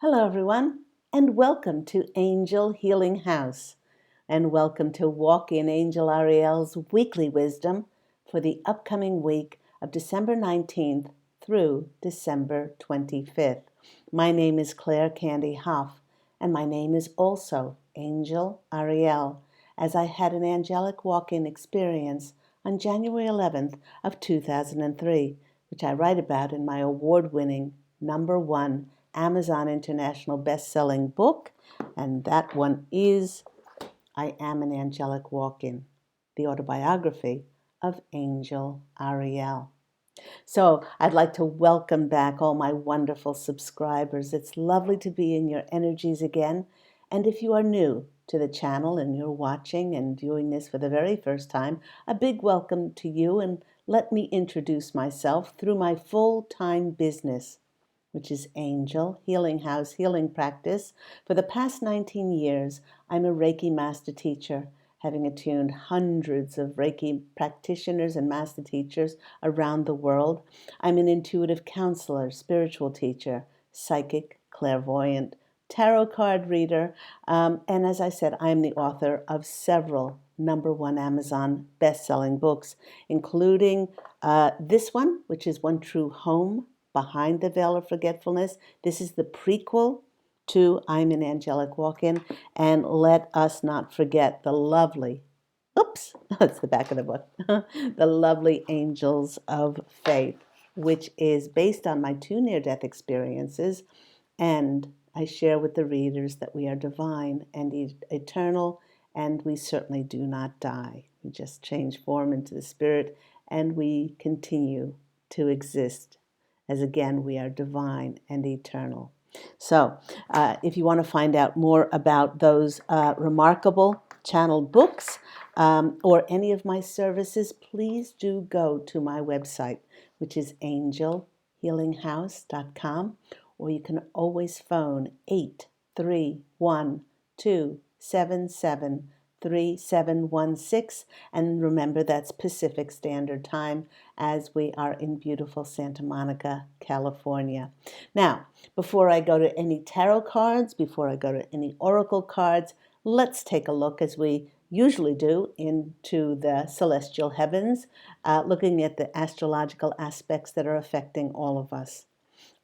Hello, everyone, and welcome to Angel Healing House, and welcome to Walk in Angel Ariel's weekly wisdom for the upcoming week of December 19th through December 25th. My name is Claire Candy Huff, and my name is also Angel Ariel, as I had an angelic walk-in experience on January 11th of 2003, which I write about in my award-winning #1 Amazon International best-selling book, and that one is I Am an Angelic Walk-In, the autobiography of Angel Ariel. So I'd like to welcome back all my wonderful subscribers. It's lovely to be in your energies again. And if you are new to the channel and you're watching and viewing this for the very first time, a big welcome to you, and let me introduce myself through my full-time business, which is Angel Healing House Healing Practice. For the past 19 years, I'm a Reiki master teacher, having attuned hundreds of Reiki practitioners and master teachers around the world. I'm an intuitive counselor, spiritual teacher, psychic, clairvoyant, tarot card reader, and as I said, I'm the author of several #1 Amazon best-selling books, including this one, which is One True Home, Behind the Veil of Forgetfulness. This is the prequel to I'm an Angelic Walk-In. And let us not forget the lovely, that's the back of the book, the lovely Angels of Faith, which is based on my 2 near-death experiences. And I share with the readers that we are divine and eternal, and we certainly do not die. We just change form into the spirit, and we continue to exist as, again, we are divine and eternal. So if you want to find out more about those remarkable channeled books or any of my services, please do go to my website, which is angelhealinghouse.com, or you can always phone 831-277-3716, and remember that's Pacific Standard Time, as we are in beautiful Santa Monica, California. Now, before I go to any tarot cards, before I go to any oracle cards, let's take a look, as we usually do, into the celestial heavens, looking at the astrological aspects that are affecting all of us.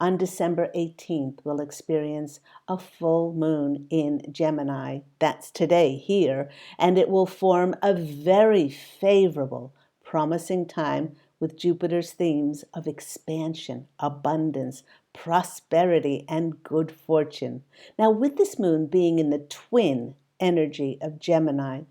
On December 18th, we'll experience a full moon in Gemini. That's today here, and it will form a very favorable, promising time with Jupiter's themes of expansion, abundance, prosperity, and good fortune. Now, with this moon being in the twin energy of Gemini,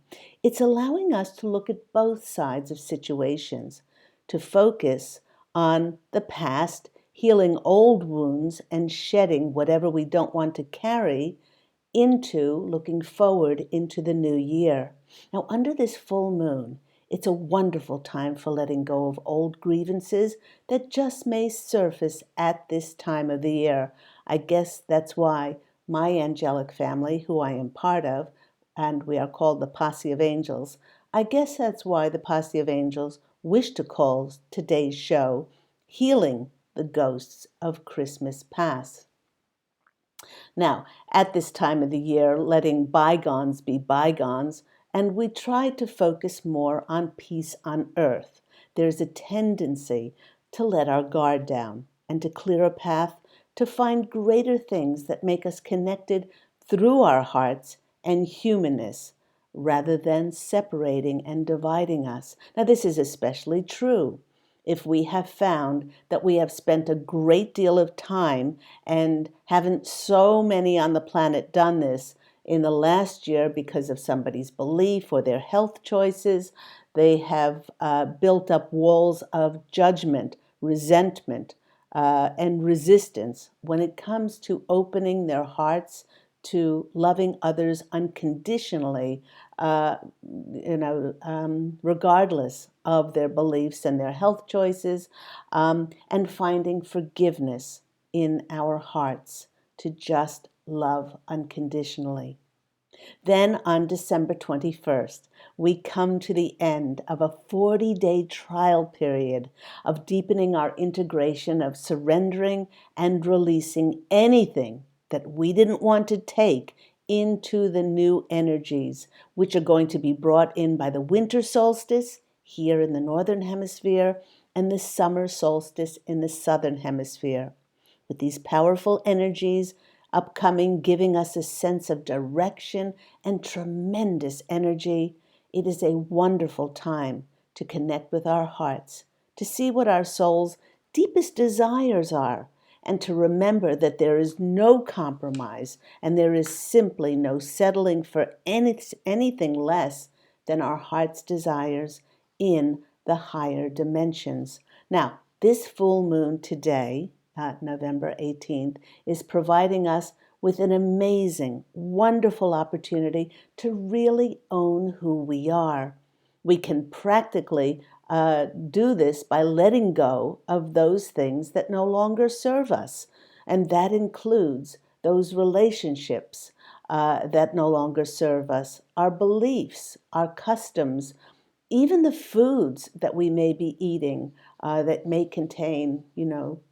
it's allowing us to look at both sides of situations, to focus on the past, healing old wounds and shedding whatever we don't want to carry, into looking forward into the new year. Now, under this full moon, it's a wonderful time for letting go of old grievances that just may surface at this time of the year. I guess that's why my angelic family, who I am part of, and we are called the Posse of Angels, I guess that's why the Posse of Angels wish to call today's show Healing the Ghosts of Christmas Past. Now, at this time of the year, letting bygones be bygones, and we try to focus more on peace on earth. There's a tendency to let our guard down and to clear a path to find greater things that make us connected through our hearts and humanness, rather than separating and dividing us. Now, this is especially true if we have found that we have spent a great deal of time, and haven't so many on the planet done this in the last year because of somebody's belief or their health choices. They have built up walls of judgment, resentment, and resistance when it comes to opening their hearts to loving others unconditionally, regardless of their beliefs and their health choices, and finding forgiveness in our hearts to just love unconditionally. Then on December 21st, we come to the end of a 40-day trial period of deepening our integration of surrendering and releasing anything that we didn't want to take into the new energies, which are going to be brought in by the winter solstice here in the northern hemisphere and the summer solstice in the southern hemisphere. With these powerful energies upcoming, giving us a sense of direction and tremendous energy, it is a wonderful time to connect with our hearts, to see what our soul's deepest desires are, and to remember that there is no compromise and there is simply no settling for anything less than our heart's desires in the higher dimensions. Now, this full moon today, November 18th, is providing us with an amazing, wonderful opportunity to really own who we are. We can practically do this by letting go of those things that no longer serve us. And that includes those relationships that no longer serve us, our beliefs, our customs, even the foods that we may be eating that may contain,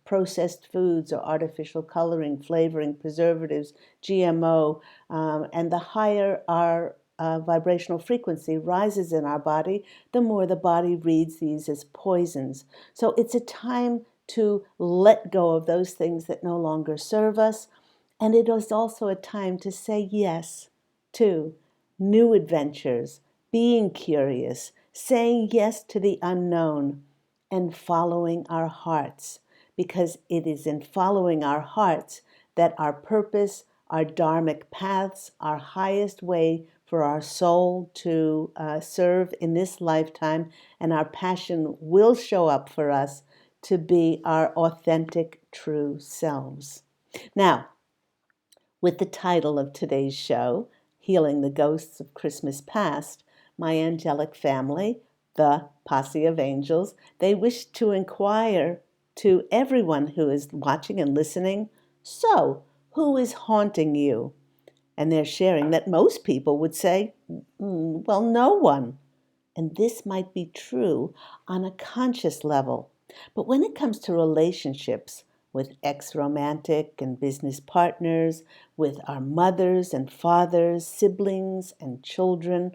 processed foods or artificial coloring, flavoring, preservatives, GMO, and the higher our vibrational frequency rises in our body, the more the body reads these as poisons. So it's a time to let go of those things that no longer serve us, and it is also a time to say yes to new adventures, being curious, saying yes to the unknown, and following our hearts, because it is in following our hearts that our purpose, our dharmic paths, our highest way for our soul to serve in this lifetime, and our passion will show up for us to be our authentic, true selves. Now, with the title of today's show, Healing the Ghosts of Christmas Past, my angelic family, the Posse of Angels, they wish to inquire to everyone who is watching and listening, so, who is haunting you? And they're sharing that most people would say, well, no one. And this might be true on a conscious level. But when it comes to relationships with ex-romantic and business partners, with our mothers and fathers, siblings and children,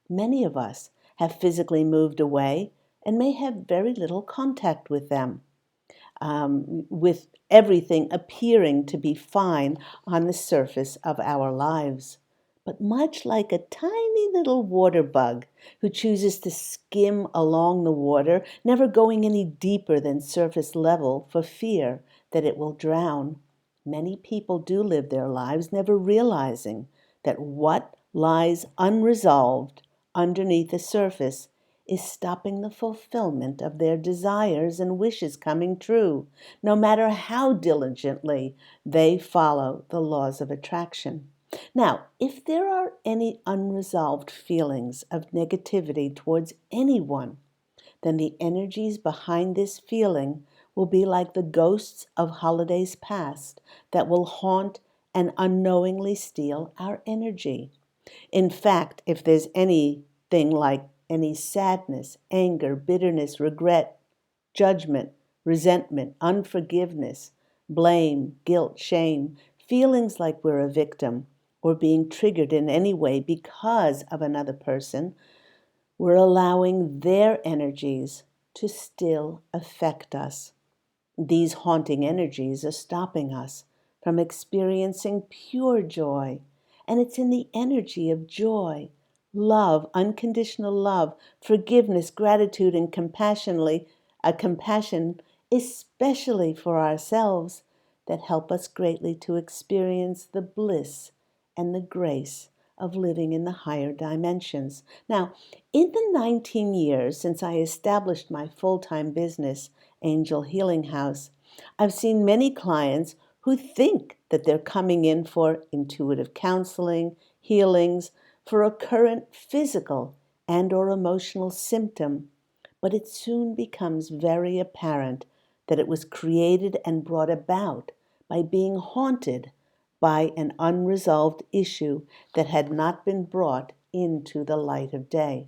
many of us have physically moved away and may have very little contact with them, with everything appearing to be fine on the surface of our lives. But much like a tiny little water bug who chooses to skim along the water, never going any deeper than surface level for fear that it will drown, many people do live their lives never realizing that what lies unresolved underneath the surface is stopping the fulfillment of their desires and wishes coming true, no matter how diligently they follow the laws of attraction. Now, if there are any unresolved feelings of negativity towards anyone, then the energies behind this feeling will be like the ghosts of holidays past that will haunt and unknowingly steal our energy. In fact, if there's anything like any sadness, anger, bitterness, regret, judgment, resentment, unforgiveness, blame, guilt, shame, feelings like we're a victim or being triggered in any way because of another person, we're allowing their energies to still affect us. These haunting energies are stopping us from experiencing pure joy. And it's in the energy of joy, love, unconditional love, forgiveness, gratitude, and compassion, especially for ourselves, that help us greatly to experience the bliss and the grace of living in the higher dimensions. Now, in the 19 years since I established my full-time business, Angel Healing House, I've seen many clients who think that they're coming in for intuitive counseling, healings, for a current physical and or emotional symptom, but it soon becomes very apparent that it was created and brought about by being haunted by an unresolved issue that had not been brought into the light of day.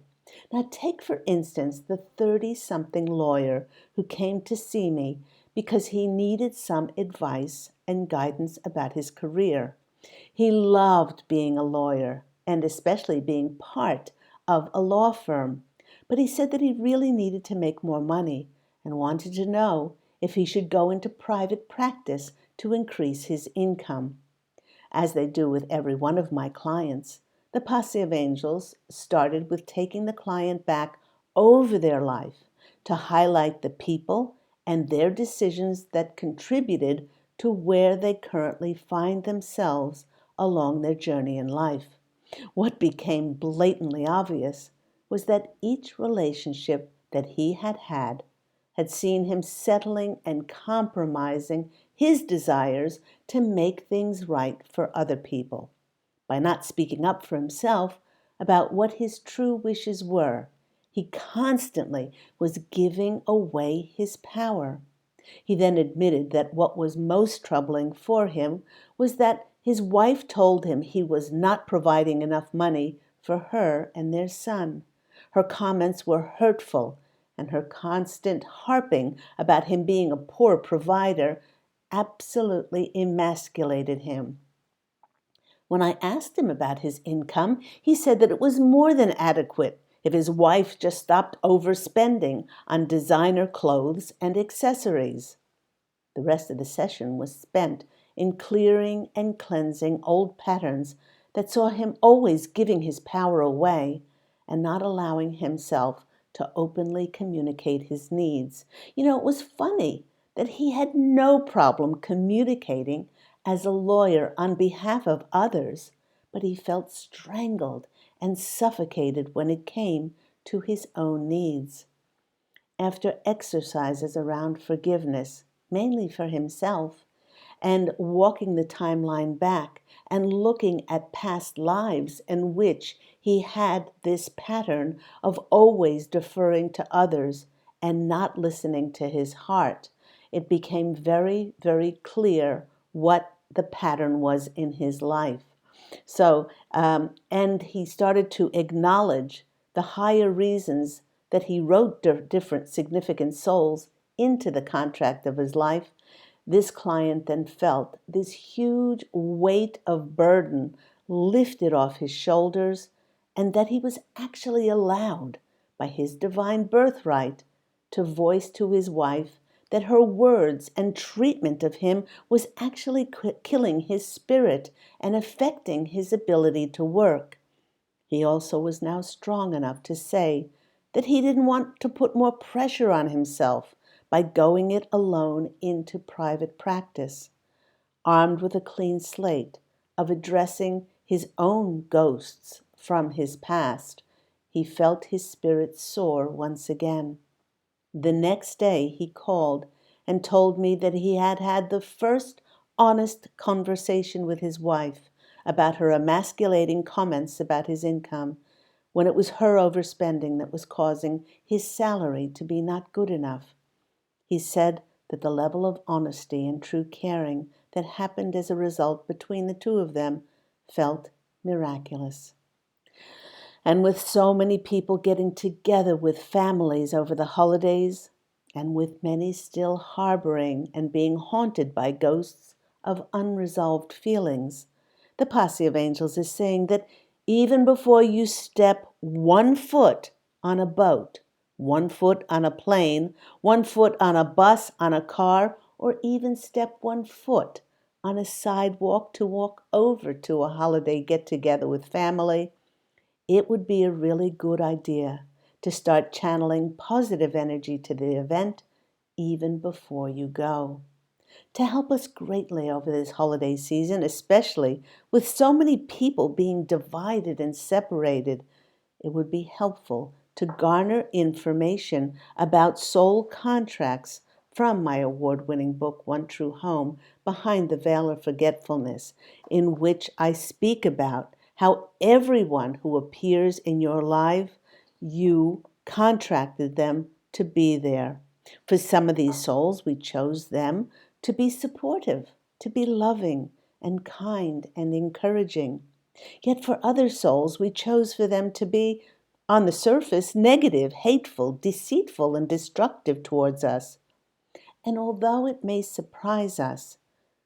Now take, for instance, the 30-something lawyer who came to see me because he needed some advice and guidance about his career. He loved being a lawyer and especially being part of a law firm, but he said that he really needed to make more money and wanted to know if he should go into private practice to increase his income. As they do with every one of my clients, the posse of angels started with taking the client back over their life to highlight the people and their decisions that contributed to where they currently find themselves along their journey in life. What became blatantly obvious was that each relationship that he had seen him settling and compromising his desires to make things right for other people. By not speaking up for himself about what his true wishes were, he constantly was giving away his power. He then admitted that what was most troubling for him was that his wife told him he was not providing enough money for her and their son. Her comments were hurtful, and her constant harping about him being a poor provider absolutely emasculated him. When I asked him about his income, he said that it was more than adequate if his wife just stopped overspending on designer clothes and accessories. The rest of the session was spent in clearing and cleansing old patterns that saw him always giving his power away and not allowing himself to openly communicate his needs. It was funny that he had no problem communicating as a lawyer on behalf of others, but he felt strangled and suffocated when it came to his own needs. After exercises around forgiveness, mainly for himself, and walking the timeline back and looking at past lives in which he had this pattern of always deferring to others and not listening to his heart, it became very, very clear what the pattern was in his life. And he started to acknowledge the higher reasons that he wrote different significant souls into the contract of his life. This client then felt this huge weight of burden lifted off his shoulders, and that he was actually allowed, by his divine birthright, to voice to his wife that her words and treatment of him was actually killing his spirit and affecting his ability to work. He also was now strong enough to say that he didn't want to put more pressure on himself by going it alone into private practice. Armed with a clean slate of addressing his own ghosts from his past, he felt his spirit soar once again. The next day he called and told me that he had had the first honest conversation with his wife about her emasculating comments about his income, when it was her overspending that was causing his salary to be not good enough. He said that the level of honesty and true caring that happened as a result between the two of them felt miraculous. And with so many people getting together with families over the holidays, and with many still harboring and being haunted by ghosts of unresolved feelings, the posse of angels is saying that even before you step 1 foot on a boat, 1 foot on a plane, 1 foot on a bus, on a car, or even step 1 foot on a sidewalk to walk over to a holiday get-together with family, it would be a really good idea to start channeling positive energy to the event even before you go. To help us greatly over this holiday season, especially with so many people being divided and separated, it would be helpful to garner information about soul contracts from my award-winning book, One True Home, Behind the Veil of Forgetfulness, in which I speak about how everyone who appears in your life, you contracted them to be there. For some of these souls, we chose them to be supportive, to be loving and kind and encouraging. Yet for other souls, we chose for them to be, on the surface, negative, hateful, deceitful, and destructive towards us. And although it may surprise us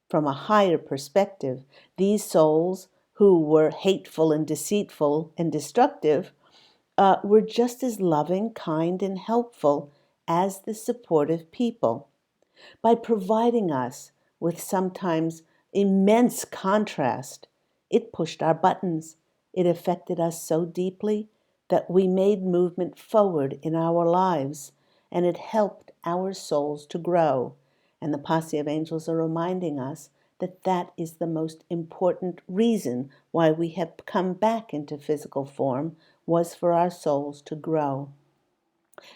from a higher perspective, these souls who were hateful and deceitful and destructive were just as loving, kind, and helpful as the supportive people. By providing us with sometimes immense contrast, it pushed our buttons. It affected us so deeply that we made movement forward in our lives, and it helped our souls to grow. And the posse of angels are reminding us that that is the most important reason why we have come back into physical form, was for our souls to grow.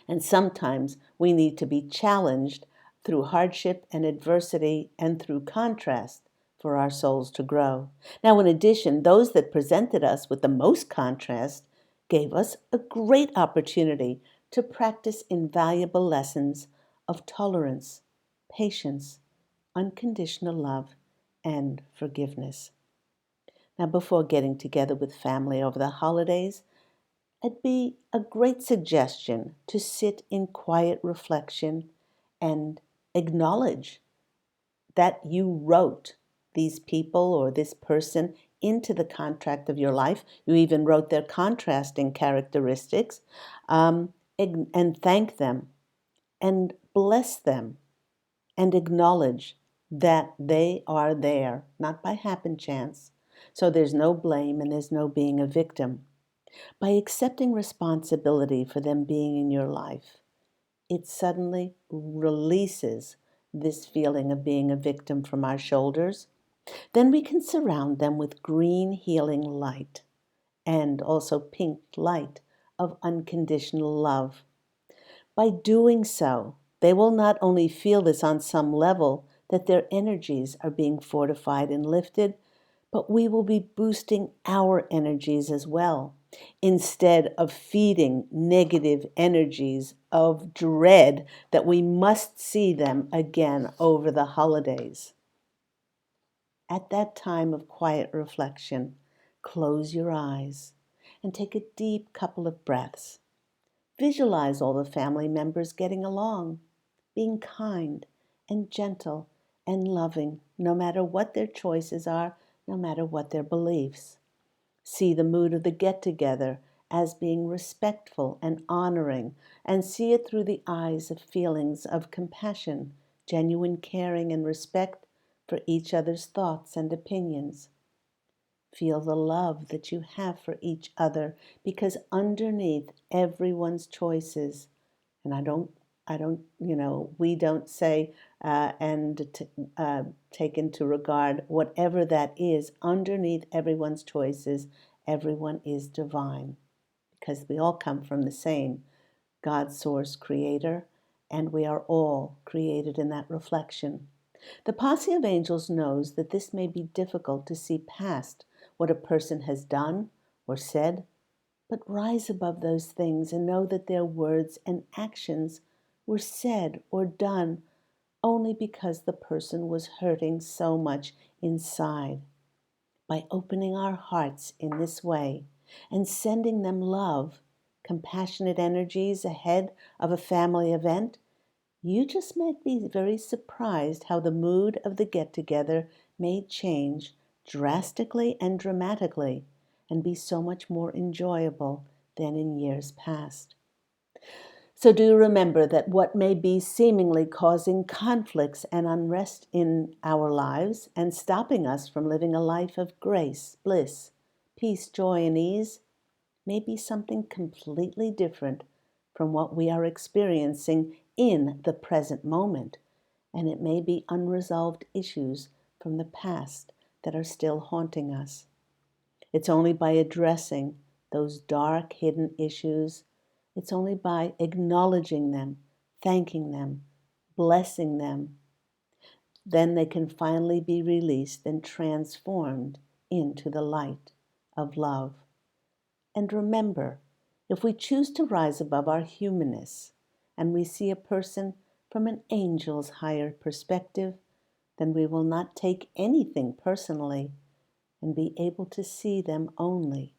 And sometimes we need to be challenged through hardship and adversity and through contrast for our souls to grow. Now, in addition, those that presented us with the most contrast gave us a great opportunity to practice invaluable lessons of tolerance, patience, unconditional love, and forgiveness. Now, before getting together with family over the holidays, it'd be a great suggestion to sit in quiet reflection and acknowledge that you wrote these people or this person into the contract of your life. You even wrote their contrasting characteristics, and thank them and bless them and acknowledge that they are there, not by happen chance. So there's no blame and there's no being a victim. By accepting responsibility for them being in your life, it suddenly releases this feeling of being a victim from our shoulders. Then we can surround them with green healing light and also pink light of unconditional love. By doing so, they will not only feel this on some level, that their energies are being fortified and lifted, but we will be boosting our energies as well, instead of feeding negative energies of dread that we must see them again over the holidays. At that time of quiet reflection, close your eyes and take a deep couple of breaths. Visualize all the family members getting along, being kind and gentle and loving, no matter what their choices are, no matter what their beliefs. See the mood of the get-together as being respectful and honoring, and see it through the eyes of feelings of compassion, genuine caring, and respect for each other's thoughts and opinions. Feel the love that you have for each other, because underneath everyone's choices, and we don't say take into regard whatever that is, underneath everyone's choices, everyone is divine, because we all come from the same God source creator, and we are all created in that reflection. The posse of angels knows that this may be difficult to see past what a person has done or said, but rise above those things and know that their words and actions were said or done only because the person was hurting so much inside. By opening our hearts in this way and sending them love, compassionate energies ahead of a family event, you just might be very surprised how the mood of the get-together may change drastically and dramatically and be so much more enjoyable than in years past. So do remember that what may be seemingly causing conflicts and unrest in our lives and stopping us from living a life of grace, bliss, peace, joy, and ease may be something completely different from what we are experiencing in the present moment, and it may be unresolved issues from the past that are still haunting us. It's only by addressing those dark, hidden issues, it's only by acknowledging them, thanking them, blessing them, then they can finally be released and transformed into the light of love. And remember, if we choose to rise above our humanness and we see a person from an angel's higher perspective, then we will not take anything personally and be able to see them only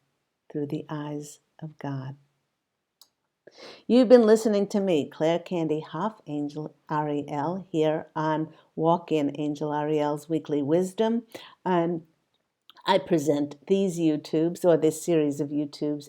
through the eyes of God. You've been listening to me, Claire Candy Hoff, Angel Ariel, here on Walk In Angel Ariel's Weekly Wisdom. And I present these YouTubes, or this series of YouTubes,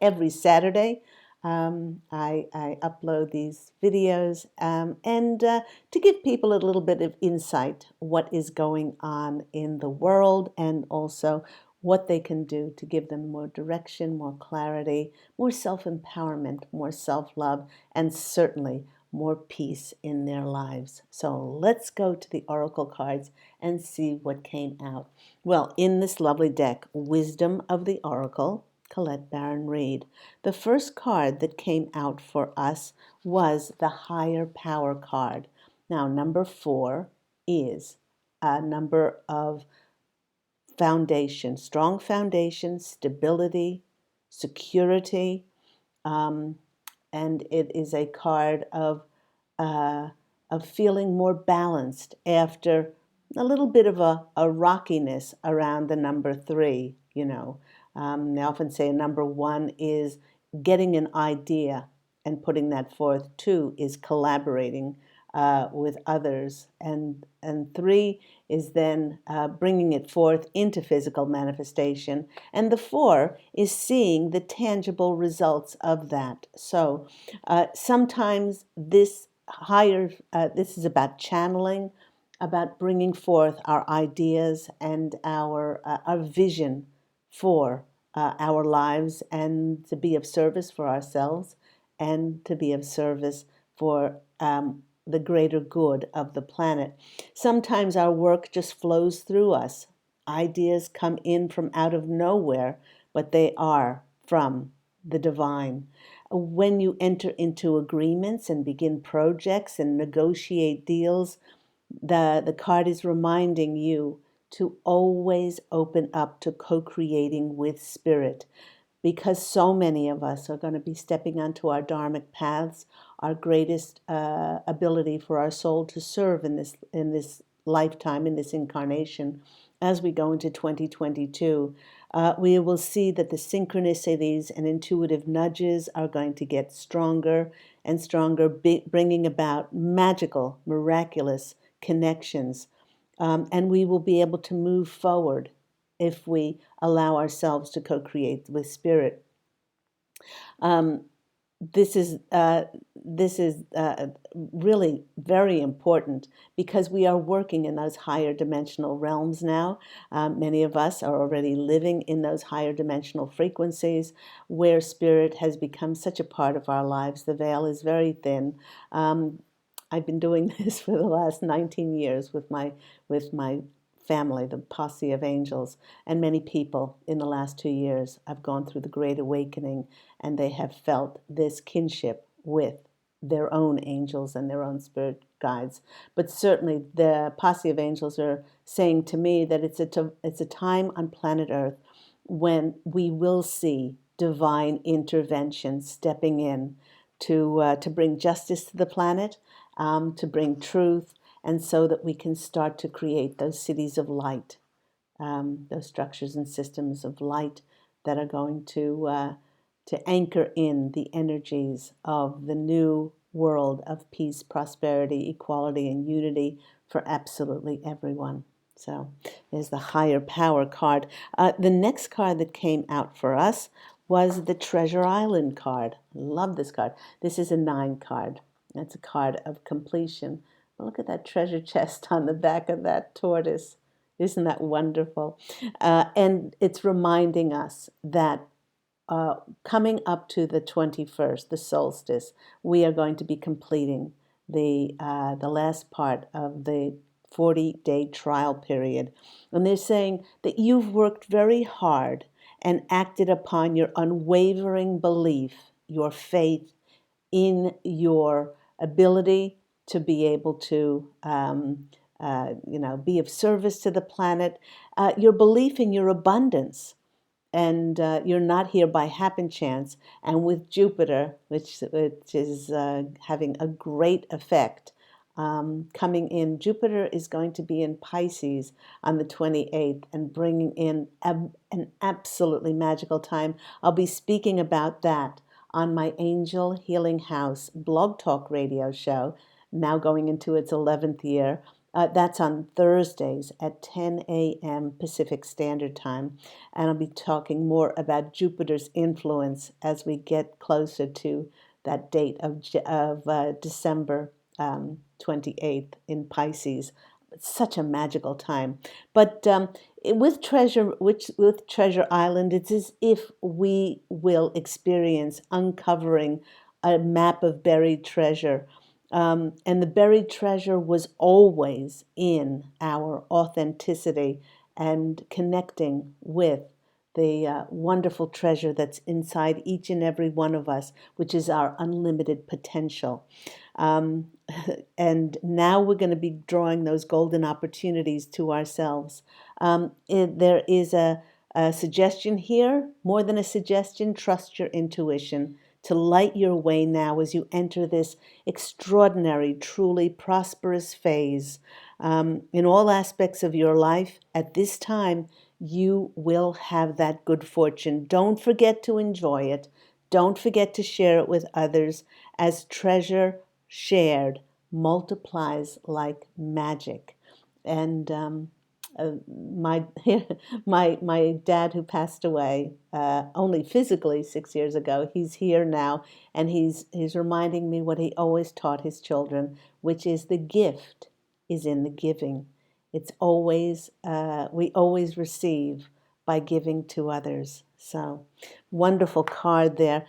every Saturday. I upload these videos and to give people a little bit of insight what is going on in the world, and also what they can do to give them more direction, more clarity, more self-empowerment, more self-love, and certainly more peace in their lives. So let's go to the oracle cards and see what came out. Well, in this lovely deck, Wisdom of the Oracle, Colette Baron Reed, the first card that came out for us was the Higher Power card. Now, number 4 is a number of foundation, strong foundation, stability, security, and it is a card uh, of feeling more balanced after a little bit of a rockiness around the number 3. They often say number 1 is getting an idea and putting that forth. 2 is collaborating with others, and 3 is then bringing it forth into physical manifestation, and the 4 is seeing the tangible results of that. So sometimes this this is about channeling, about bringing forth our ideas and our vision for our lives, and to be of service for ourselves, and to be of service for the greater good of the planet. Sometimes our work just flows through us. Ideas come in from out of nowhere, but they are from the divine. When you enter into agreements and begin projects and negotiate deals, the card is reminding you to always open up to co-creating with spirit, because so many of us are going to be stepping onto our dharmic paths, our greatest ability for our soul to serve in this lifetime, in this incarnation. As we go into 2022, we will see that the synchronicities and intuitive nudges are going to get stronger and stronger, bringing about magical, miraculous connections. And we will be able to move forward if we allow ourselves to co-create with spirit. Um, this is really very important, because we are working in those higher dimensional realms now. Many of us are already living in those higher dimensional frequencies, where spirit has become such a part of our lives. The veil is very thin. I've been doing this for the last 19 years with my family, the posse of angels, and many people in the last 2 years have gone through the Great Awakening, and they have felt this kinship with their own angels and their own spirit guides. But certainly the posse of angels are saying to me that it's a time on planet Earth when we will see divine intervention stepping in to bring justice to the planet, to bring truth, and so that we can start to create those cities of light, those structures and systems of light that are going to anchor in the energies of the new world of peace, prosperity, equality, and unity for absolutely everyone. So there's the Higher Power card. The next card that came out for us was the Treasure Island card. Love this card. This is a 9 card. It's a card of completion. Look at that treasure chest on the back of that tortoise. Isn't that wonderful? And it's reminding us that coming up to the 21st, the solstice, we are going to be completing the last part of the 40-day trial period. And they're saying that you've worked very hard and acted upon your unwavering belief, your faith in your ability to be able to be of service to the planet, your belief in your abundance, and you're not here by happen chance. And with Jupiter, which is having a great effect, coming in, Jupiter is going to be in Pisces on the 28th and bringing in an absolutely magical time. I'll be speaking about that on my Angel Healing House blog talk radio show, now going into its 11th year. That's on Thursdays at 10 a.m. Pacific Standard Time. And I'll be talking more about Jupiter's influence as we get closer to that date of December 28th in Pisces. It's such a magical time. But with Treasure Island, it's as if we will experience uncovering a map of buried treasure. And the buried treasure was always in our authenticity and connecting with the wonderful treasure that's inside each and every one of us, which is our unlimited potential. Um, and now we're going to be drawing those golden opportunities to ourselves. There is a suggestion here, more than a suggestion, trust your intuition to light your way now as you enter this extraordinary, truly prosperous phase. In all aspects of your life, at this time, you will have that good fortune. Don't forget to enjoy it. Don't forget to share it with others, as treasure shared multiplies like magic. And my my dad, who passed away only physically 6 years ago, he's here now, and he's reminding me what he always taught his children, which is the gift is in the giving. It's always we always receive by giving to others. So wonderful card there.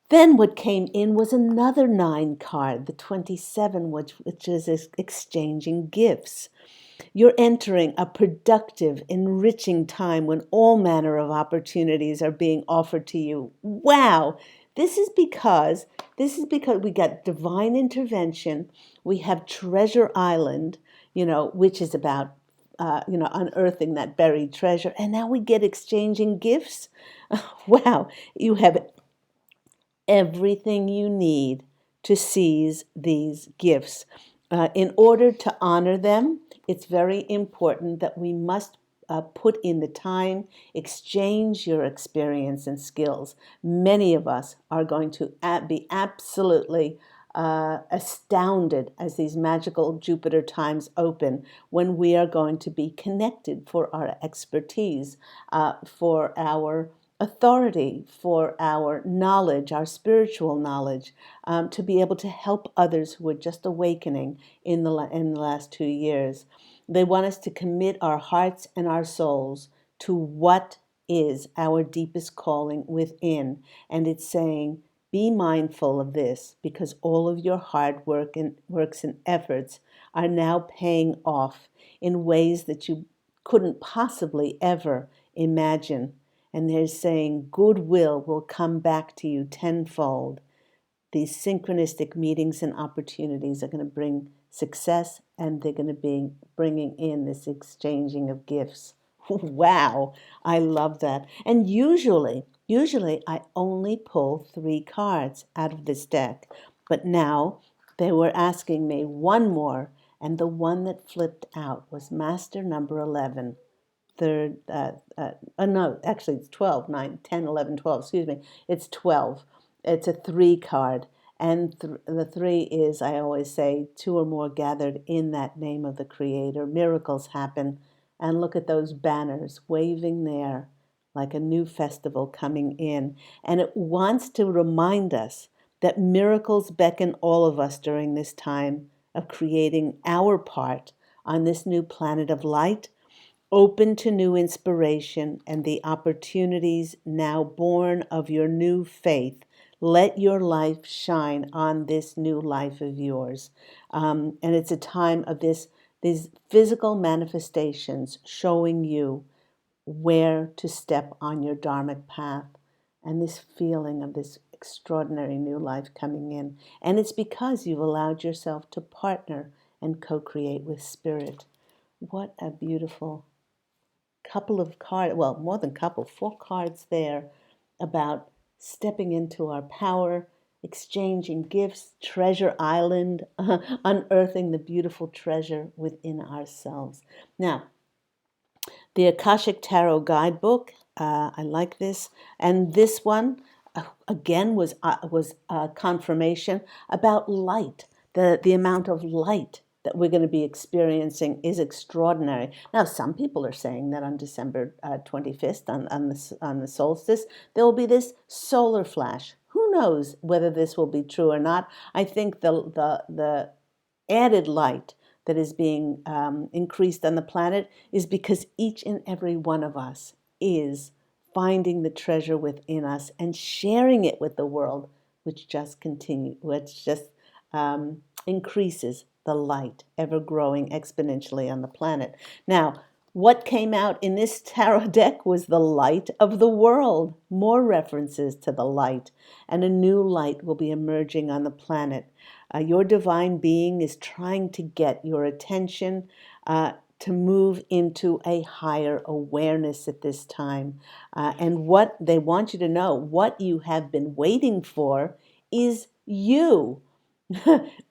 Then what came in was another 9 card, the 27, which is exchanging gifts. You're entering a productive, enriching time when all manner of opportunities are being offered to you. Wow! This is because we got divine intervention. We have Treasure Island, which is about unearthing that buried treasure, and now we get exchanging gifts. Wow! You have everything you need to seize these gifts. In order to honor them, it's very important that we must put in the time, exchange your experience and skills. Many of us are going to be absolutely astounded as these magical Jupiter times open, when we are going to be connected for our expertise, for our authority, for our knowledge, our spiritual knowledge, to be able to help others who are just awakening in the last 2 years. They want us to commit our hearts and our souls to what is our deepest calling within. And it's saying, be mindful of this, because all of your hard works and efforts are now paying off in ways that you couldn't possibly ever imagine. And they're saying goodwill will come back to you tenfold. These synchronistic meetings and opportunities are going to bring success, and they're going to be bringing in this exchanging of gifts. Wow, I love that. And usually I only pull 3 cards out of this deck. But now they were asking me one more, and the one that flipped out was Master number 11. No, actually it's 12, 9, 10, 11, 12, excuse me. It's 12. It's a 3 card. And the 3 is, I always say, 2 or more gathered in that name of the Creator. Miracles happen. And look at those banners waving there like a new festival coming in. And it wants to remind us that miracles beckon all of us during this time of creating our part on this new planet of light, open to new inspiration and the opportunities now born of your new faith. Let your life shine on this new life of yours. And it's a time of these physical manifestations showing you where to step on your dharmic path, and this feeling of this extraordinary new life coming in. And it's because you've allowed yourself to partner and co-create with Spirit. What a beautiful couple of cards, well, more than couple, 4 cards there about stepping into our power, exchanging gifts, Treasure Island, unearthing the beautiful treasure within ourselves. Now, the Akashic Tarot Guidebook, I like this. And this one, again was confirmation about light. The amount of light that we're going to be experiencing is extraordinary. Now, some people are saying that on December 25th, on the solstice, there will be this solar flash. Who knows whether this will be true or not? I think the added light that is being increased on the planet is because each and every one of us is finding the treasure within us and sharing it with the world, which just increases the light, ever growing exponentially on the planet. Now, what came out in this tarot deck was the light of the world, more references to the light, and a new light will be emerging on the planet. Your divine being is trying to get your attention to move into a higher awareness at this time. And what they want you to know, what you have been waiting for is you.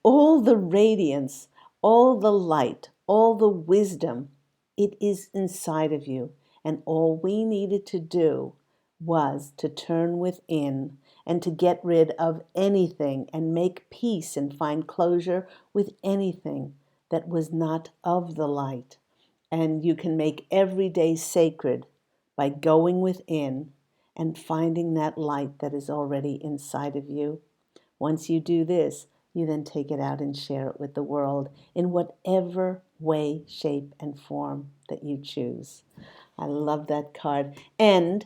All the radiance, all the light, all the wisdom, it is inside of you. And all we needed to do was to turn within and to get rid of anything and make peace and find closure with anything that was not of the light. And you can make every day sacred by going within and finding that light that is already inside of you. Once you do this, you then take it out and share it with the world in whatever way, shape, and form that you choose. I love that card. And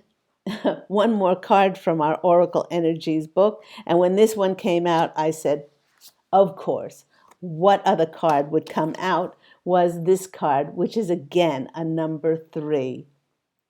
one more card from our Oracle Energies book. And when this one came out, I said, of course, what other card would come out was this card, which is again a number 3,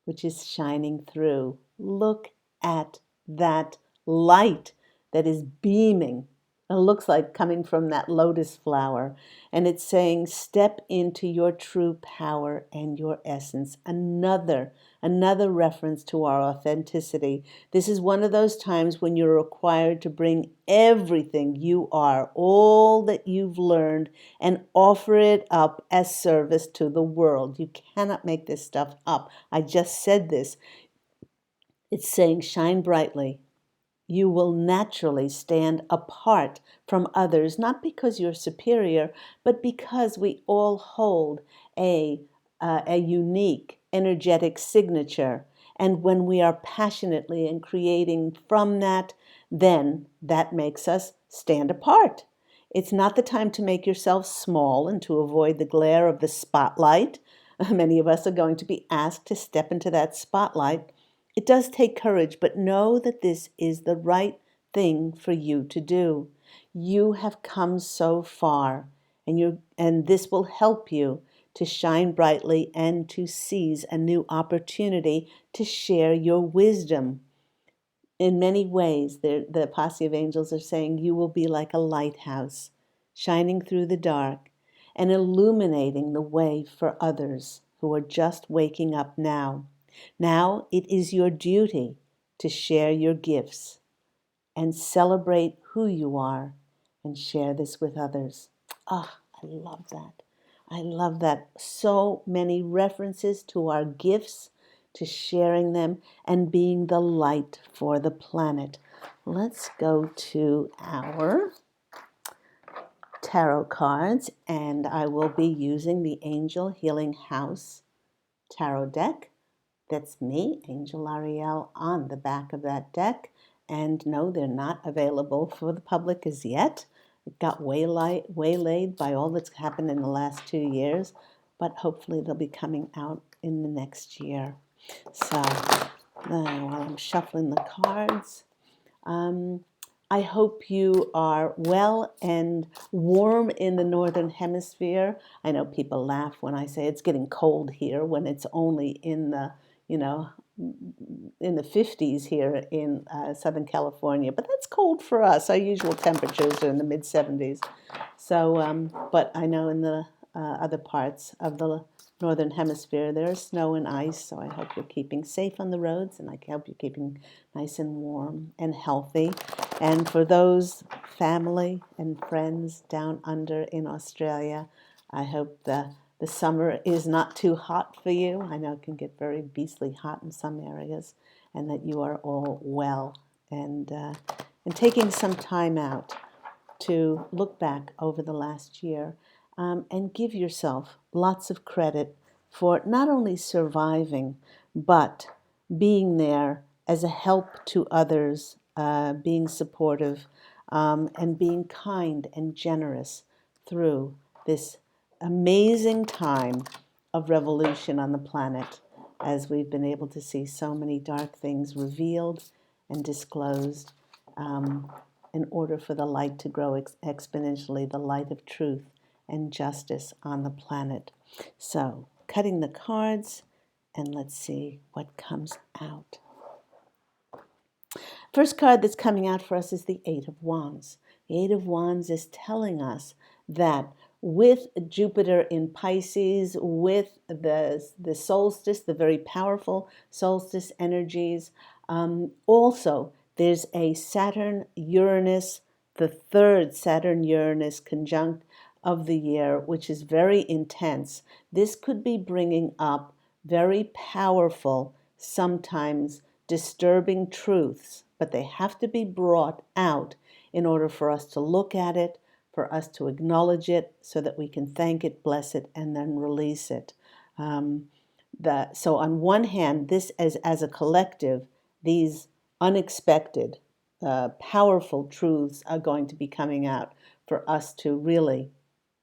which is shining through. Look at that light that is beaming. It looks like coming from that lotus flower. And it's saying, step into your true power and your essence. Another reference to our authenticity. This is one of those times when you're required to bring everything you are, all that you've learned, and offer it up as service to the world. You cannot make this stuff up. I just said this. It's saying, shine brightly. You will naturally stand apart from others, not because you're superior, but because we all hold a unique energetic signature. And when we are passionately and creating from that, then that makes us stand apart. It's not the time to make yourself small and to avoid the glare of the spotlight. Many of us are going to be asked to step into that spotlight. It does take courage, but know that this is the right thing for you to do. You have come so far, and this will help you to shine brightly and to seize a new opportunity to share your wisdom. In many ways, the posse of angels are saying you will be like a lighthouse, shining through the dark and illuminating the way for others who are just waking up now. Now it is your duty to share your gifts and celebrate who you are and share this with others. Ah, I love that. I love that. So many references to our gifts, to sharing them and being the light for the planet. Let's go to our tarot cards, and I will be using the Angel Healing House tarot deck. That's me, Angel Ariel, on the back of that deck. And no, they're not available for the public as yet. It got waylaid by all that's happened in the last 2 years, but hopefully they'll be coming out in the next year. So while I'm shuffling the cards, I hope you are well and warm in the Northern Hemisphere. I know people laugh when I say it's getting cold here when it's only in the, in the 50s here in Southern California. But that's cold for us. Our usual temperatures are in the mid-70s. So, but I know in the other parts of the Northern Hemisphere, there's snow and ice, so I hope you're keeping safe on the roads, and I hope you're keeping nice and warm and healthy. And for those family and friends down under in Australia, I hope the summer is not too hot for you. I know it can get very beastly hot in some areas, and that you are all well and taking some time out to look back over the last year, and give yourself lots of credit for not only surviving, but being there as a help to others, being supportive, and being kind and generous through this amazing time of revolution on the planet, as we've been able to see so many dark things revealed and disclosed, in order for the light to grow exponentially, the light of truth and justice on the planet. So, cutting the cards, and let's see what comes out. First card that's coming out for us is the Eight of Wands. The Eight of Wands is telling us that with Jupiter in Pisces, with the solstice, the very powerful solstice energies, also there's a Saturn-Uranus, the third Saturn-Uranus conjunct of the year, which is very intense. This could be bringing up very powerful, sometimes disturbing truths, but they have to be brought out in order for us to look at it, for us to acknowledge it, so that we can thank it, bless it, and then release it. So on one hand, this as a collective, these unexpected, powerful truths are going to be coming out for us to really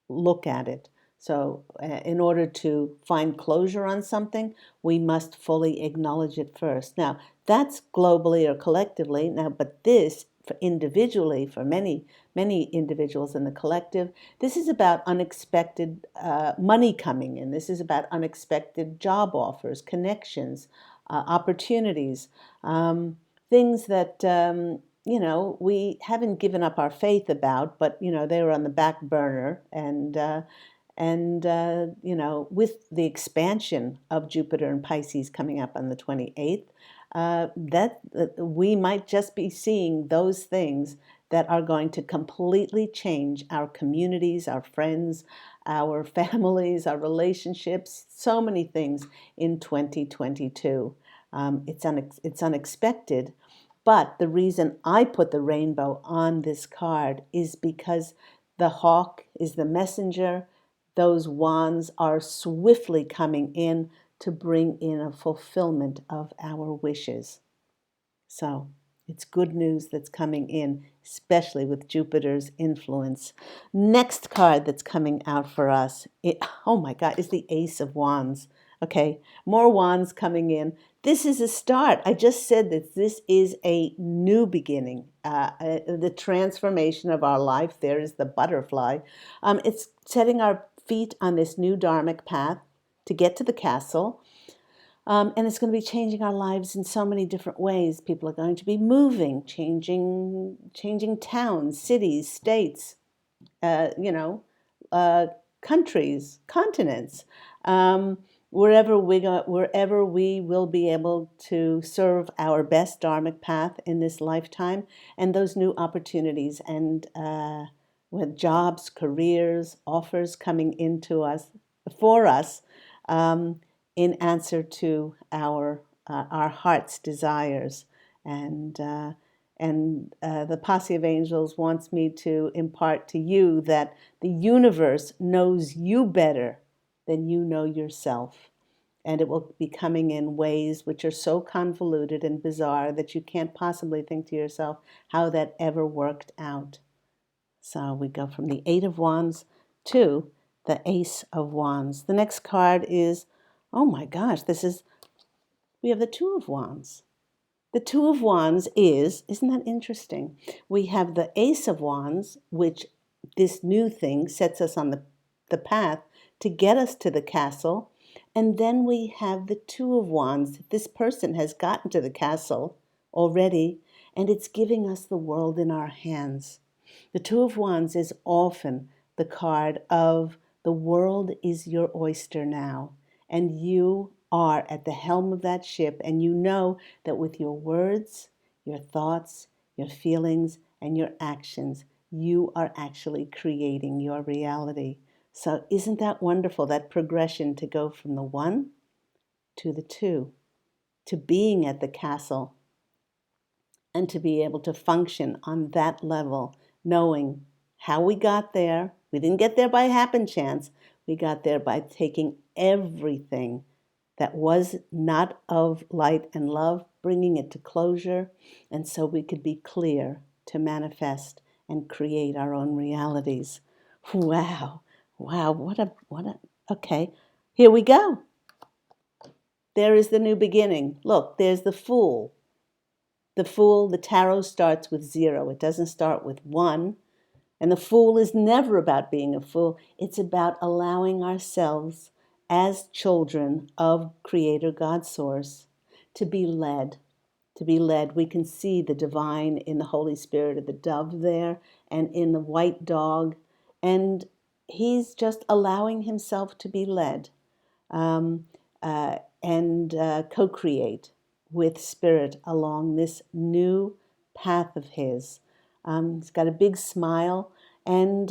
look at it. So in order to find closure on something, we must fully acknowledge it first. Now, that's globally or collectively. Now, but this, for individually, for many individuals in the collective, this is about unexpected money coming in. This is about unexpected job offers, connections, opportunities, things that we haven't given up our faith about, but they were on the back burner, and with the expansion of Jupiter and Pisces coming up on the 28th, that we might just be seeing those things that are going to completely change our communities, our friends, our families, our relationships, so many things in 2022. It's unexpected, but the reason I put the rainbow on this card is because the hawk is the messenger. Those wands are swiftly coming in to bring in a fulfillment of our wishes. So it's good news that's coming in, especially with Jupiter's influence. Next card that's coming out for us, oh my God, is the Ace of Wands. Okay, more wands coming in. This is a start. I just said that this is a new beginning, the transformation of our life. There is the butterfly. It's setting our feet on this new dharmic path to get to the castle. And it's going to be changing our lives in so many different ways. People are going to be moving, changing towns, cities, states, countries, continents, wherever we will be able to serve our best dharmic path in this lifetime, and those new opportunities and with jobs, careers, offers coming into us for us. In answer to our heart's desires, and the posse of angels wants me to impart to you that the universe knows you better than you know yourself, and it will be coming in ways which are so convoluted and bizarre that you can't possibly think to yourself how that ever worked out. So we go from the Eight of Wands to the Ace of Wands. The next card is, oh my gosh, we have the Two of Wands. The Two of Wands isn't that interesting? We have the Ace of Wands, which this new thing sets us on the path to get us to the castle. And then we have the Two of Wands. This person has gotten to the castle already, and it's giving us the world in our hands. The Two of Wands is often the card of the world is your oyster now, and you are at the helm of that ship, and you know that with your words, your thoughts, your feelings, and your actions, you are actually creating your reality. So isn't that wonderful, that progression to go from the one to the two, to being at the castle, and to be able to function on that level, knowing how we got there. We didn't get there by happen chance. We got there by taking everything that was not of light and love, bringing it to closure, and so we could be clear to manifest and create our own realities. Wow, wow, okay, here we go. There is the new beginning. Look, there's the Fool. The Fool, the tarot starts with 0. It doesn't start with 1. And the Fool is never about being a fool. It's about allowing ourselves as children of Creator God Source to be led. To be led. We can see the divine in the Holy Spirit of the dove there and in the white dog. And he's just allowing himself to be led. And co-create with Spirit along this new path of his. He's got a big smile, and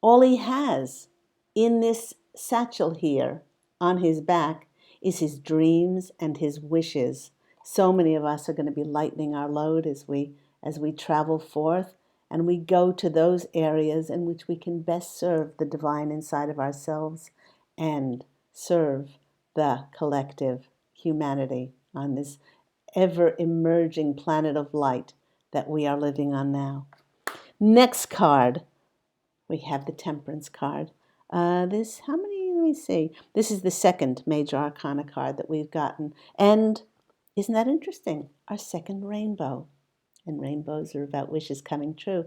all he has in this satchel here on his back is his dreams and his wishes. So many of us are going to be lightening our load as we travel forth, and we go to those areas in which we can best serve the divine inside of ourselves and serve the collective humanity on this ever emerging planet of light that we are living on now. Next card, we have the Temperance card. How many, let me see. This is the second major arcana card that we've gotten. And isn't that interesting? Our second rainbow. And rainbows are about wishes coming true.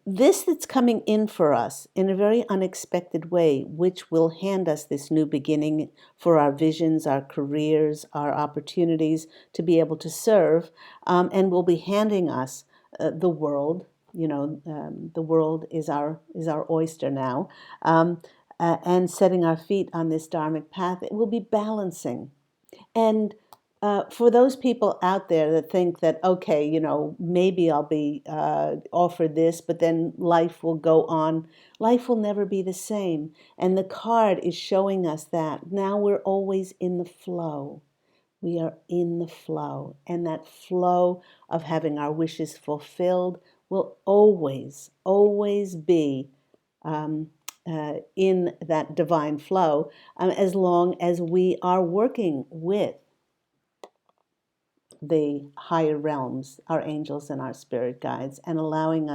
This that's coming in for us in a very unexpected way, which will hand us this new beginning for our visions, our careers, our opportunities to be able to serve, and will be handing us the world. The world is our oyster now, and setting our feet on this dharmic path. It will be balancing. And for those people out there that think that, okay, maybe I'll be offered this, but then life will go on. Life will never be the same. And the card is showing us that. Now we're always in the flow. We are in the flow. And that flow of having our wishes fulfilled will always, always be in that divine flow, as long as we are working with the higher realms, our angels and our spirit guides, and allowing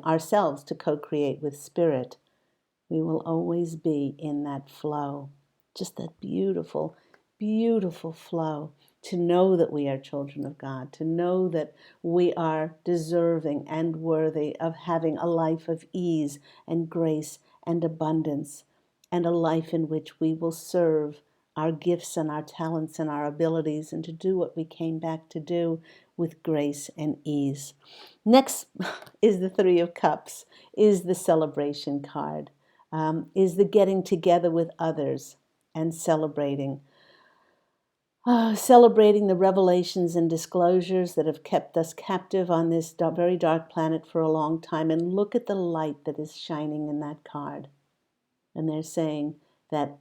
ourselves to co-create with Spirit. We will always be in that flow. Just that beautiful, beautiful flow. To know that we are children of God, to know that we are deserving and worthy of having a life of ease and grace and abundance, and a life in which we will serve our gifts and our talents and our abilities, and to do what we came back to do with grace and ease. Next is the Three of Cups, is the celebration card, is the getting together with others and celebrating the revelations and disclosures that have kept us captive on this very dark planet for a long time. And look at the light that is shining in that card. And they're saying that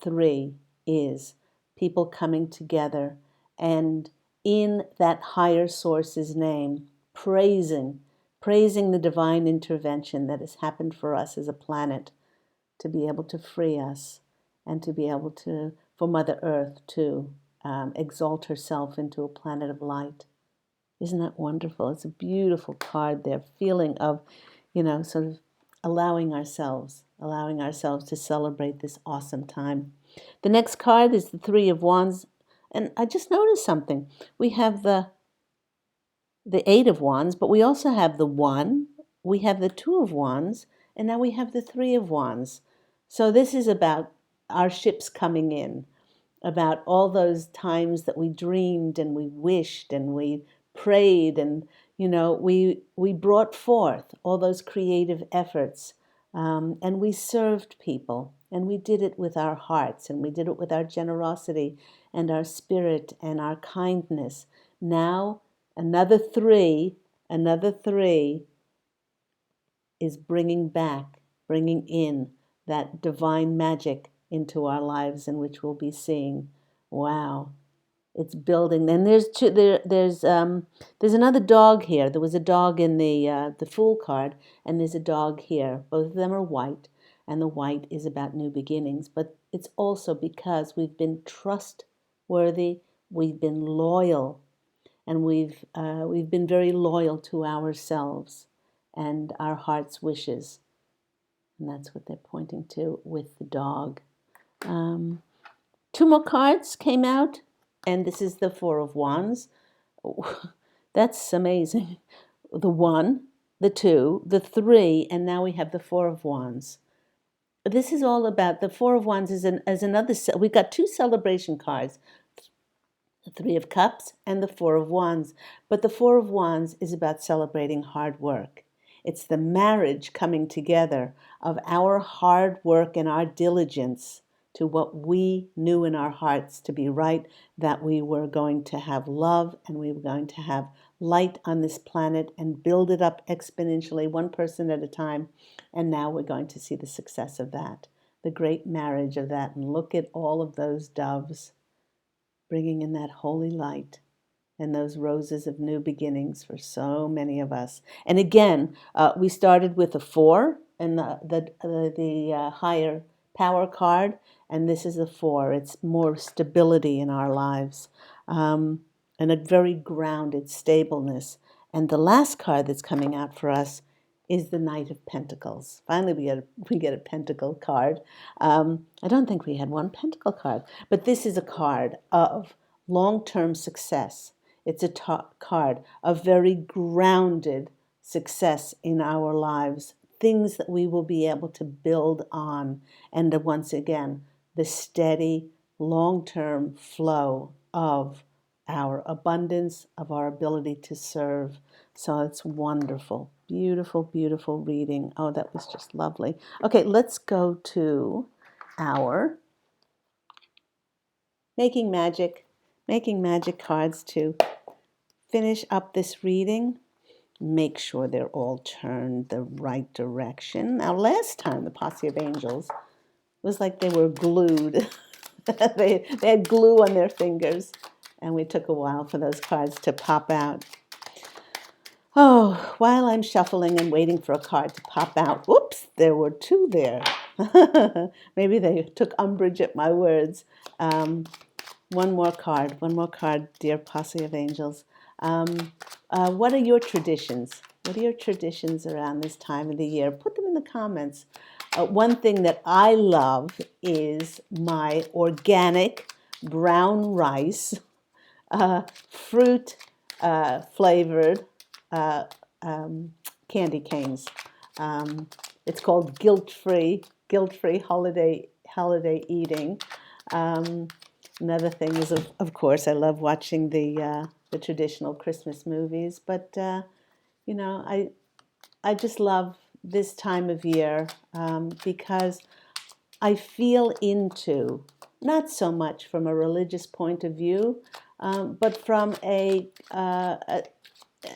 3 is people coming together and in that higher source's name, praising the divine intervention that has happened for us as a planet to be able to free us and to be able for Mother Earth to exalt herself into a planet of light. Isn't that wonderful? It's a beautiful card there, feeling of, sort of allowing ourselves to celebrate this awesome time. The next card is the Three of Wands, and I just noticed something. We have the Eight of Wands, but we also have the 1, we have the 2 of Wands, and now we have the 3 of Wands. So this is about our ships coming in, about all those times that we dreamed and we wished and we prayed, and we brought forth all those creative efforts, and we served people, and we did it with our hearts, and we did it with our generosity and our spirit and our kindness. Now another 3 is bringing in that divine magic into our lives, in which we'll be seeing, wow, It's building. And there's another dog here. There was a dog in the Fool card, and there's a dog here. Both of them are white, and the white is about new beginnings. But it's also because we've been trustworthy, we've been loyal, and we've been very loyal to ourselves and our heart's wishes. And that's what they're pointing to with the dog. Two more cards came out, and this is the Four of Wands. That's amazing. The 1, the 2, the 3, and now we have the Four of Wands. This is all about, the Four of Wands is another, we've got 2 celebration cards, the 3 of Cups and the Four of Wands. But the Four of Wands is about celebrating hard work. It's the marriage coming together of our hard work and our diligence to what we knew in our hearts to be right, that we were going to have love and we were going to have light on this planet and build it up exponentially, one person at a time. And now we're going to see the success of that, the great marriage of that. And look at all of those doves bringing in that holy light and those roses of new beginnings for so many of us. And again, we started with a 4 and the higher power card, and this is a 4. It's more stability in our lives, and a very grounded stableness. And the last card that's coming out for us is the Knight of Pentacles. Finally, we get a Pentacle card. I don't think we had one Pentacle card, but this is a card of long-term success. It's a card of very grounded success in our lives, things that we will be able to build on, and once again, the steady, long-term flow of our abundance, of our ability to serve. So it's wonderful. Beautiful, beautiful reading. Oh, that was just lovely. Okay, let's go to our Making Magic cards to finish up this reading. Make sure they're all turned the right direction. Now, last time, the Posse of Angels was like they were glued. they had glue on their fingers, and we took a while for those cards to pop out. Oh, while I'm shuffling and waiting for a card to pop out, whoops, there were 2 there. Maybe they took umbrage at my words. One more card, dear Posse of Angels. What are your traditions? What are your traditions around this time of the year? Put them in the comments. One thing that I love is my organic brown rice, fruit flavored candy canes. It's called guilt-free holiday eating. Another thing is, of course, I love watching the traditional Christmas movies. But I just love this time of year because I feel into, not so much from a religious point of view, but from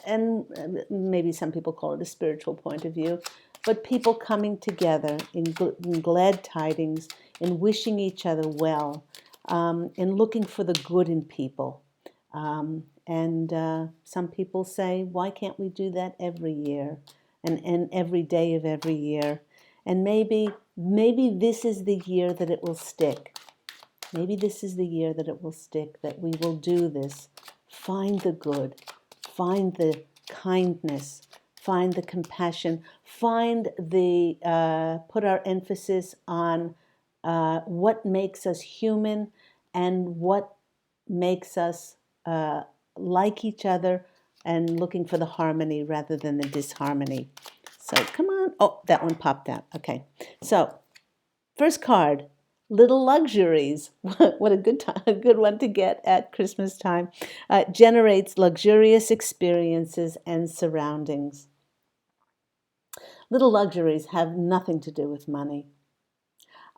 and maybe some people call it a spiritual point of view, but people coming together in glad tidings, in wishing each other well, in looking for the good in people. And some people say, why can't we do that every year and every day of every year? And maybe this is the year that it will stick. Maybe this is the year that it will stick, that we will do this. Find the good, find the kindness, find the compassion, find put our emphasis on what makes us human and what makes us like each other and looking for the harmony rather than the disharmony. So come on. Oh, that one popped out. Okay. So first card, Little Luxuries. What a good one to get at Christmas time. Generates luxurious experiences and surroundings. Little luxuries have nothing to do with money.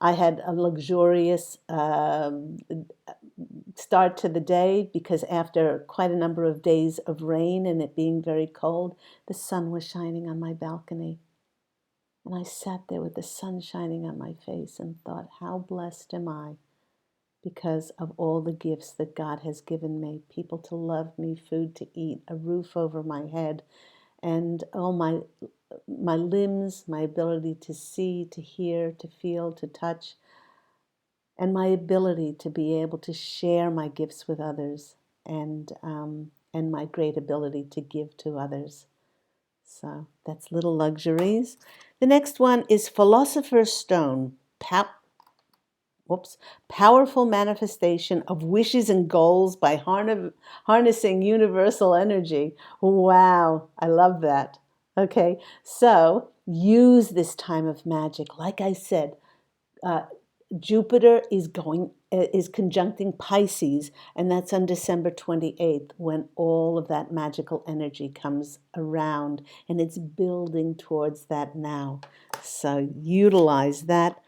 I had a luxurious start to the day because after quite a number of days of rain and it being very cold, the sun was shining on my balcony. And I sat there with the sun shining on my face and thought, how blessed am I because of all the gifts that God has given me. People to love me, food to eat, a roof over my head, and all my limbs, my ability to see, to hear, to feel, to touch, and my ability to be able to share my gifts with others, and my great ability to give to others. So that's little luxuries. The next one is Philosopher's Stone. Powerful manifestation of wishes and goals by harnessing universal energy. Wow, I love that. Okay, so use this time of magic. Like I said, Jupiter is conjuncting Pisces, and that's on December 28th when all of that magical energy comes around, and it's building towards that now. So utilize that.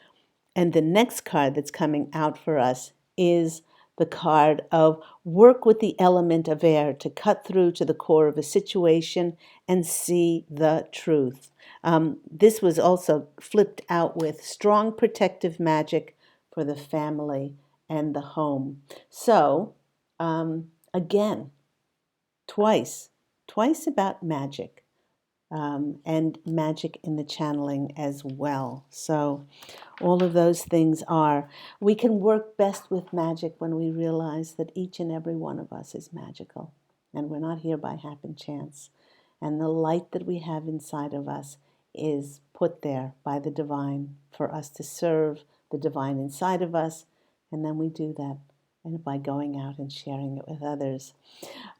And the next card that's coming out for us is the card of work with the element of air to cut through to the core of a situation and see the truth. This was also flipped out with strong protective magic for the family and the home. So, again, twice about magic. And magic in the channeling as well. So all of those things we can work best with magic when we realize that each and every one of us is magical, and we're not here by happen chance. And the light that we have inside of us is put there by the divine for us to serve the divine inside of us, and then we do that and by going out and sharing it with others.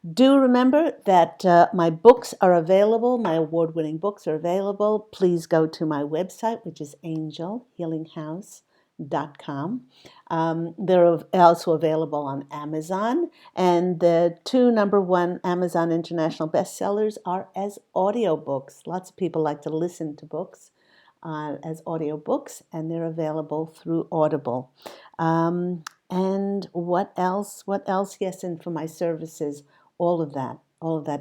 Do remember that my books are available. My award-winning books are available. Please go to my website, which is angelhealinghouse.com. They're also available on Amazon. And the two #1 Amazon international bestsellers are as audiobooks. Lots of people like to listen to books as audiobooks, and they're available through Audible. And what else? Yes, and for my services, all of that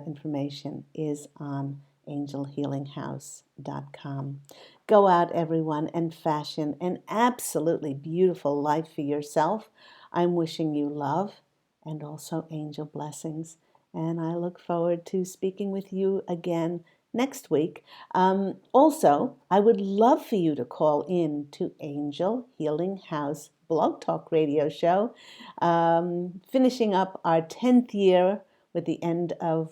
information is on angelhealinghouse.com. Go out, everyone, and fashion an absolutely beautiful life for yourself. I'm wishing you love and also angel blessings. And I look forward to speaking with you again next week. Also, I would love for you to call in to Angel Healing House Blog Talk Radio Show, finishing up our 10th year with the end of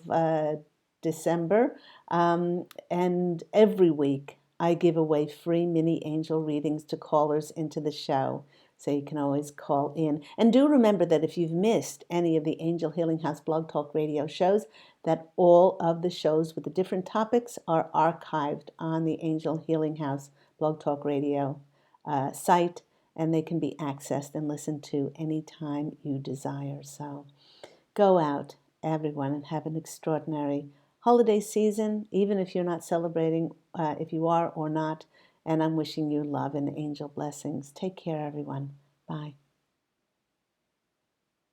December. And every week I give away free mini angel readings to callers into the show. So you can always call in. And do remember that if you've missed any of the Angel Healing House Blog Talk Radio shows, that all of the shows with the different topics are archived on the Angel Healing House Blog Talk Radio site, and they can be accessed and listened to anytime you desire. So go out, everyone, and have an extraordinary holiday season, even if you're not celebrating, if you are or not. And I'm wishing you love and angel blessings. Take care, everyone. Bye.